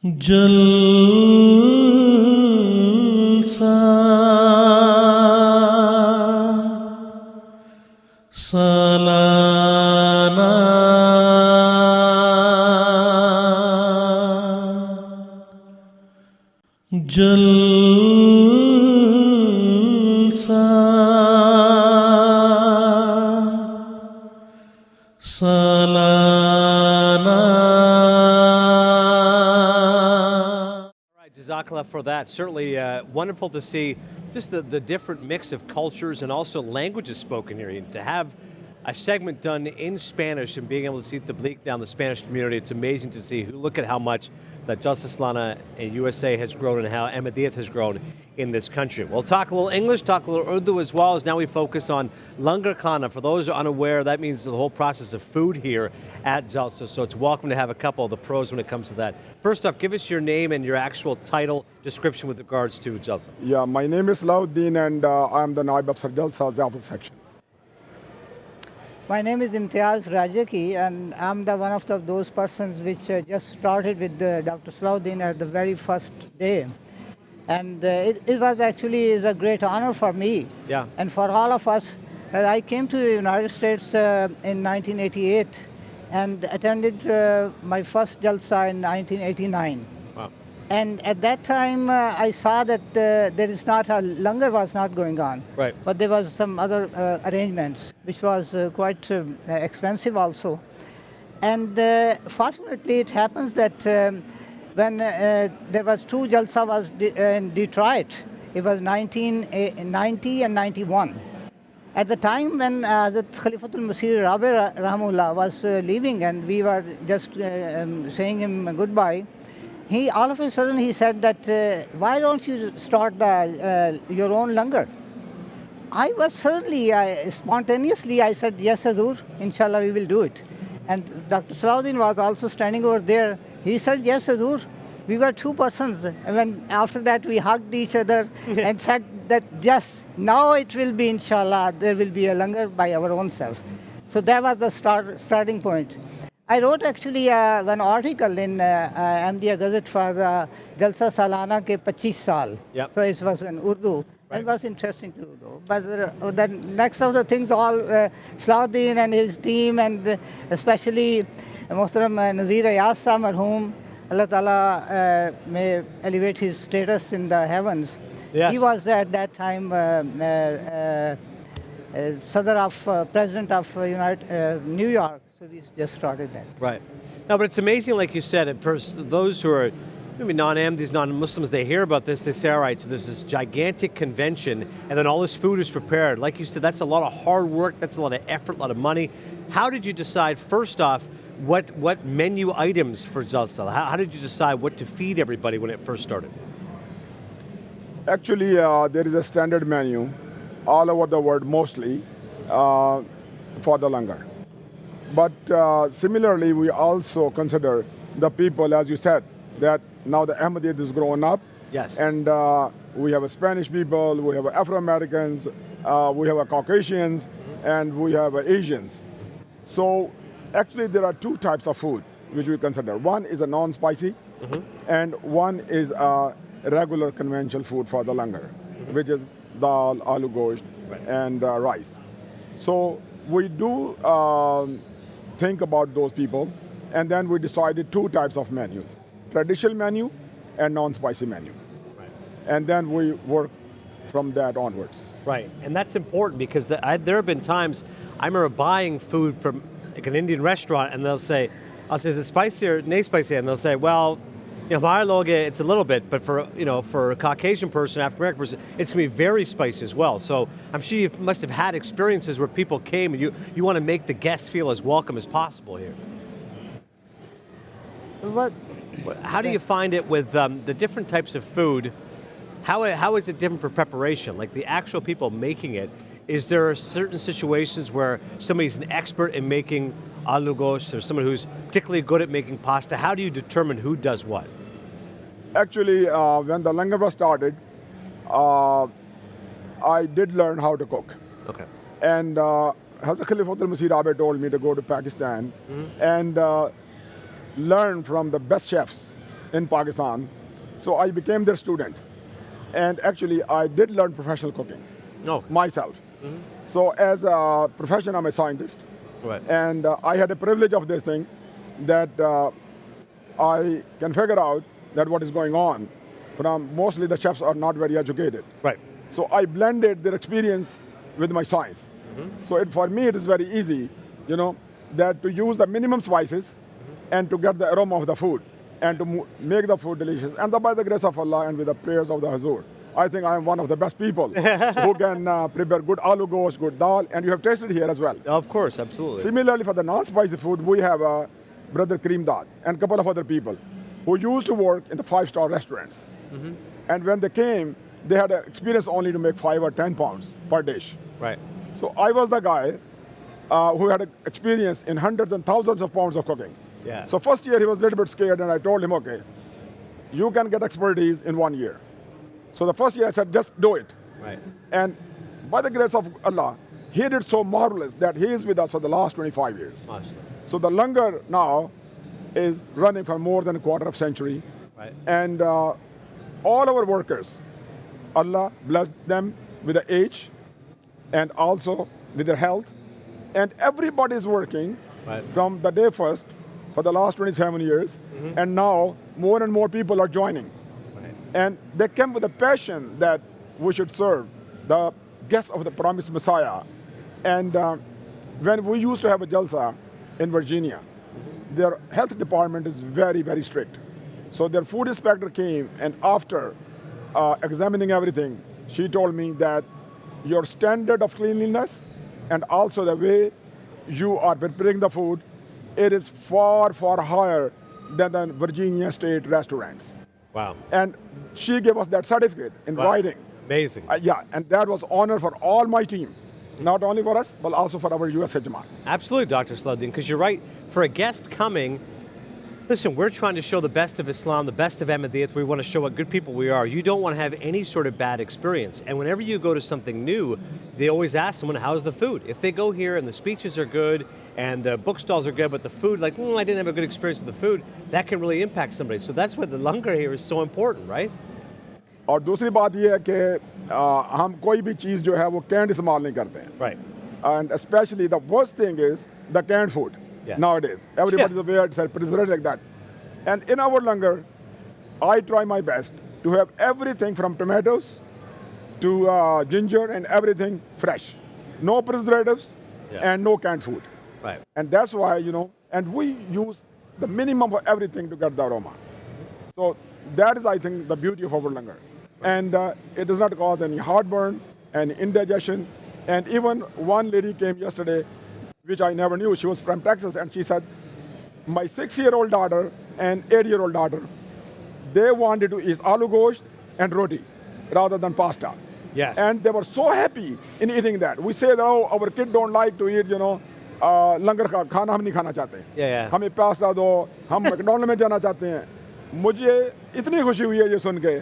जलसा सालाना जलसा सालाना. Jazakallah for that. Certainly wonderful to see just the different mix of cultures and also languages spoken here. To have a segment done in Spanish and being able to see the bleak down the Spanish community, it's amazing to see. Look at how much that Jalsa Salana in USA has grown and how Ahmadiyyat has grown in this country. We'll talk a little English, talk a little Urdu as well, as now we focus on Langar Khana. For those who are unaware, that means the whole process of food here at Jalsa, so it's welcome to have a couple of the pros when it comes to that. First off, give us your name and your actual title description with regards to Jalsa. Yeah, my name is Lauddin and I'm the Naib Afsar Jalsa Zafar section. My name is Imtiaz Rajaki, and I'm one of those persons which just started with Dr. Salahuddin at the very first day. And it was actually is a great honor for me and for all of us. I came to the United States in 1988 and attended my first Jalsa in 1989. Wow. And at that time, I saw that Langar was not going on. Right. But there was some other arrangements, which was quite expensive also. And fortunately, it happens that when there was two Jalsa was in Detroit, it was 1990 and 91. At the time when the Khalifatul Masih Rabi Rahmullah was leaving and we were just saying him goodbye, he all of a sudden he said that why don't you start your own langar? I was spontaneously I said yes Hazur, inshallah we will do it. And Dr. Salahuddin was also standing over there. He said yes Hazur. We were two persons. And when after that we hugged each other and said that yes, now it will be inshallah, there will be a langar by our own self. So that was the starting point. I wrote actually an article in Ahmadiyya Gazette for the Jalsa Salana ke 25 saal. Yep. So it was in Urdu. Right. It was interesting to do. But the next of the things, all Salahuddin and his team, and especially Muhtaram Nazir Ayasa marhum, Allah Ta'ala may elevate his status in the heavens. Yes. He was at that time President of New York. So we just started that. Right. No, but it's amazing, like you said, at first, those who are maybe non-Ahmadis, non-Muslims, they hear about this, they say, all right, so there's this gigantic convention, and then all this food is prepared. Like you said, that's a lot of hard work, that's a lot of effort, a lot of money. How did you decide, first off, what menu items for Jalsa? How did you decide what to feed everybody when it first started? Actually, there is a standard menu all over the world, mostly for the langar. But similarly, we also consider the people, as you said, that now the Ahmadiyyat is growing up. Yes. And we have Spanish people, we have Afro-Americans, we have Caucasians, and we have Asians. So actually there are two types of food which we consider. One is a non-spicy, and one is a regular conventional food for the langar, which is dal, aloo gosht, and rice. So we do think about those people, and then we decided two types of menus, traditional menu and non-spicy menu. Right. And then we work from that onwards. Right, and that's important because there have been times I remember buying food from like an Indian restaurant, and they'll say, I'll say, is it spicy or nay spicy? And they'll say, well, you know, it's a little bit, but for a Caucasian person, African American person, it's going to be very spicy as well. So I'm sure you must have had experiences where people came and you want to make the guests feel as welcome as possible here. How do you find it with the different types of food? How is it different for preparation? Like the actual people making it, is there certain situations where somebody's an expert in making aloo gosht or someone who's particularly good at making pasta? How do you determine who does what? Actually, when the langar was started, I did learn how to cook. Okay. And Hazrat Khalifatul Masih Rabi told me to go to Pakistan and learn from the best chefs in Pakistan. So I became their student. And actually, I did learn professional cooking Oh, myself. So as a profession, I'm a scientist. right. And I had a privilege of this thing that I can figure out that what is going on from mostly the chefs are not very educated. Right. So I blended their experience with my science. So for me, it is very easy, that to use the minimum spices and to get the aroma of the food and to make the food delicious. And by the grace of Allah and with the prayers of the Hazur, I think I am one of the best people who can prepare good aloo gosht, good dal, and you have tasted here as well. Of course, absolutely. Similarly, for the non-spicy food, we have Brother Kareem Dad and a couple of other people who used to work in the 5-star restaurants. And when they came, they had an experience only to make 5 or 10 pounds per dish. Right. So I was the guy who had experience in hundreds and thousands of pounds of cooking. Yeah. So first year he was a little bit scared, and I told him, okay, you can get expertise in 1 year. So the first year I said, just do it. Right. And by the grace of Allah, he did so marvelous that he is with us for the last 25 years. Awesome. So the Langar now is running for more than a quarter of century. Right. And all our workers, Allah blessed them with the age and also with their health. And everybody is working Right. from the day first for the last 27 years. And now more and more people are joining. Right. And they came with a passion that we should serve the guests of the promised Messiah. And when we used to have a Jalsa in Virginia, their health department is very, very strict. So their food inspector came, and after examining everything, she told me that your standard of cleanliness and also the way you are preparing the food, it is far, far higher than the Virginia state restaurants. Wow. And she gave us that certificate in Wow. writing. Amazing. Yeah, and that was honor for all my team. Not only for us, but also for our US Hijmat. Absolutely, Dr. Salahuddin, because you're right. For a guest coming, listen, we're trying to show the best of Islam, the best of Ahmadiyyat. We want to show what good people we are. You don't want to have any sort of bad experience. And whenever you go to something new, they always ask someone, how's the food? If they go here and the speeches are good and the book stalls are good, but the food, like, I didn't have a good experience with the food, that can really impact somebody. So that's why the langar here is so important, right? और दूसरी बात ये है कि हम कोई भी चीज़ जो है वो कैंड इस्तेमाल नहीं करते हैं. Right. And especially the worst thing is the canned food Yes. nowadays. Everybody's aware it's preserved like that. And in our langar, I try my best to have everything from tomatoes to ginger and everything fresh. No preservatives Yeah. and no canned food. Right. And that's why, and we use the minimum of everything to get the aroma. So that is, I think, the beauty of our langar. And it does not cause any heartburn and indigestion. And even one lady came yesterday, which I never knew. She was from Texas, and she said, my 6-year-old daughter and 8-year-old daughter, they wanted to eat aloo gosht and roti rather than pasta. Yes. And they were so happy in eating that. We say that, oh, our kids don't like to eat, langar ka khana hum nahi khana chahte. Yeah. हमें pasta दो, हम McDonald में जाना चाहते हैं. मुझे इतनी खुशी हुई है ये सुन के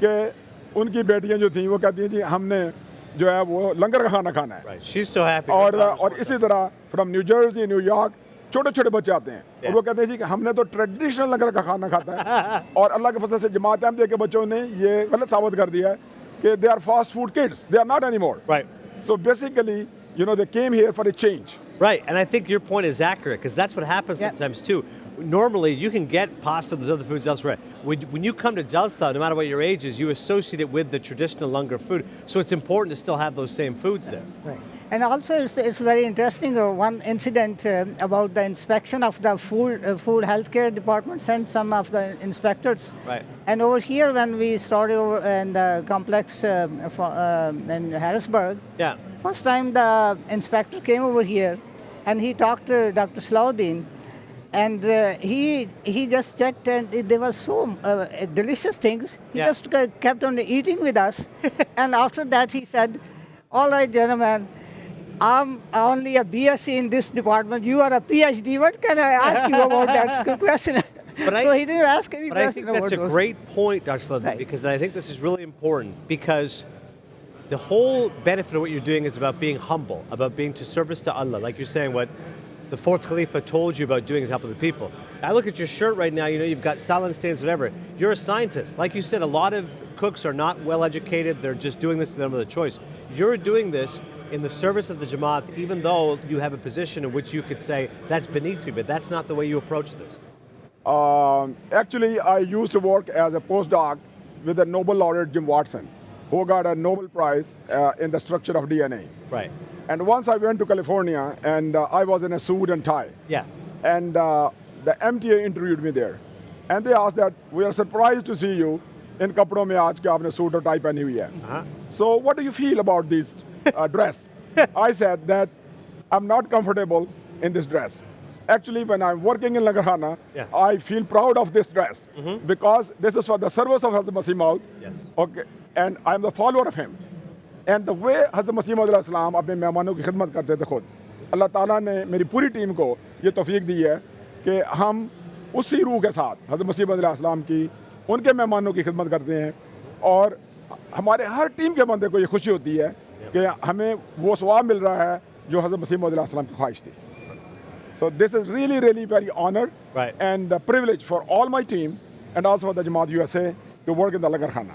कि उनकी बेटियां जो थीं वो कहती हैं जी हमने जो है वो लंगर का खाना खाना है. Right. She's so happy. और इसी तरह फ्रॉम न्यू जर्सी, न्यूयॉर्क छोटे छोटे बच्चे आते हैं और वो कहते हैं जी कि हमने तो ट्रेडिशनल लंगर का खाना खाता है. और अल्लाह के फजल से जमात अहमदिया के बच्चों ने ये गलत साबित कर दिया है कि they are fast food kids. They are not anymore. Right. So basically, they came here for a change. Right, and I think your point is accurate because that's what happens Yeah. sometimes too. Normally, you can get pasta, there's other foods elsewhere. When you come to Jalsa, no matter what your age is, you associate it with the traditional Langar food. So it's important to still have those same foods there. Right. And also, it's very interesting. One incident about the inspection of the food healthcare department sent some of the inspectors. Right. And over here, when we started over in the complex in Harrisburg, Yeah. first time the inspector came over here, and he talked to Dr. Salahuddin, and he just checked, and there was so delicious things. He Yeah. just kept on eating with us, and after that he said, "All right, gentlemen, I'm only a BSc in this department. You are a PhD. What can I ask you about that question?" So he didn't ask any But I question think that's a about those. great point, Dr. Salahuddin, Right. because I think this is really important because the whole benefit of what you're doing is about being humble, about being to service to Allah. Like you're saying, what the fourth Khalifa told you about doing to help other people. I look at your shirt right now, you know, you've got salad stands, whatever. You're a scientist. Like you said, a lot of cooks are not well educated, they're just doing this to them with a choice. You're doing this in the service of the Jamaat, even though you have a position in which you could say, that's beneath me, but that's not the way you approach this. Actually, I used to work as a postdoc with the Nobel laureate Jim Watson, who got a Nobel Prize in the structure of DNA. Right. And once I went to California, and I was in a suit and tie. Yeah. And the MTA interviewed me there. And they asked that, we are surprised to see you in kapdon mein aaj ke aapne suit or tie pehni hui hai. So what do you feel about this dress? I said that I'm not comfortable in this dress. Actually, when I'm working in Langar Khana, I feel proud of this dress because this is for the service of Hazrat Masih Maud. Yes. Okay, and I'm the follower of him. And the way Hazrat Masih Maud अपने मेहमानों की खिदमत करते थे खुद, अल्लाह ताला ने मेरी पूरी टीम को ये तौफीक दी है कि हम उसी रूह के साथ हज़रत मसीह मौद की उनके मेहमानों की खिदमत करते हैं और हमारे हर टीम के बंदे को ये खुशी होती है कि हमें वो सवाब मिल रहा है जो हज़रत मसीह मौद की ख्वाहिश थी. So this is really, really very honored and a privilege for all my team and also for the Jamaat USA to work in the Langar Khana.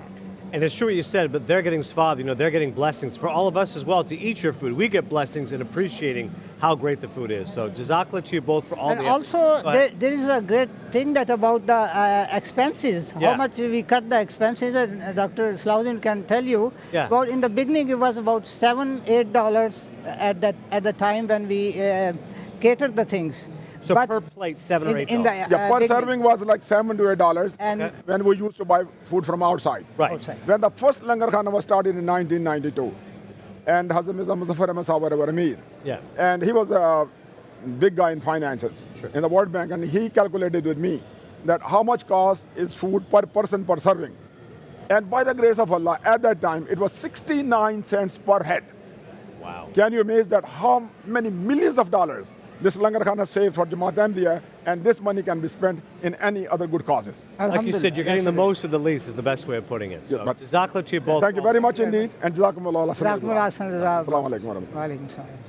And it's true what you said, but they're getting swab, you know, they're getting blessings. For all of us as well, to eat your food, we get blessings in appreciating how great the food is. So jazakallah to you both for all and the also, there is a great thing that about the expenses, how much we cut the expenses, and Dr. Salahuddin can tell you. About in the beginning, it was about $7-8 at the time when we catered the things. So but per plate, $7 or $8. Per serving was like $7 to $8, and when we used to buy food from outside. Outside. When the first Langar Khana was started in 1992, and Hazrat Mirza Muzaffar Ahmad Sahab were our Amir. And he was a big guy in finances in the World Bank, and he calculated with me that how much cost is food per person per serving. And by the grace of Allah, at that time, it was 69 cents per head. Wow. Can you imagine that how many millions of dollars this Langar Khana saved for Jamaat Ahmadiyya, and this money can be spent in any other good causes. Like you said, you're getting the most of the least is the best way of putting it. So jazakallah to you both. Thank you very much indeed, and jazakumullah. Jazakumullah. Assalamu alaikum.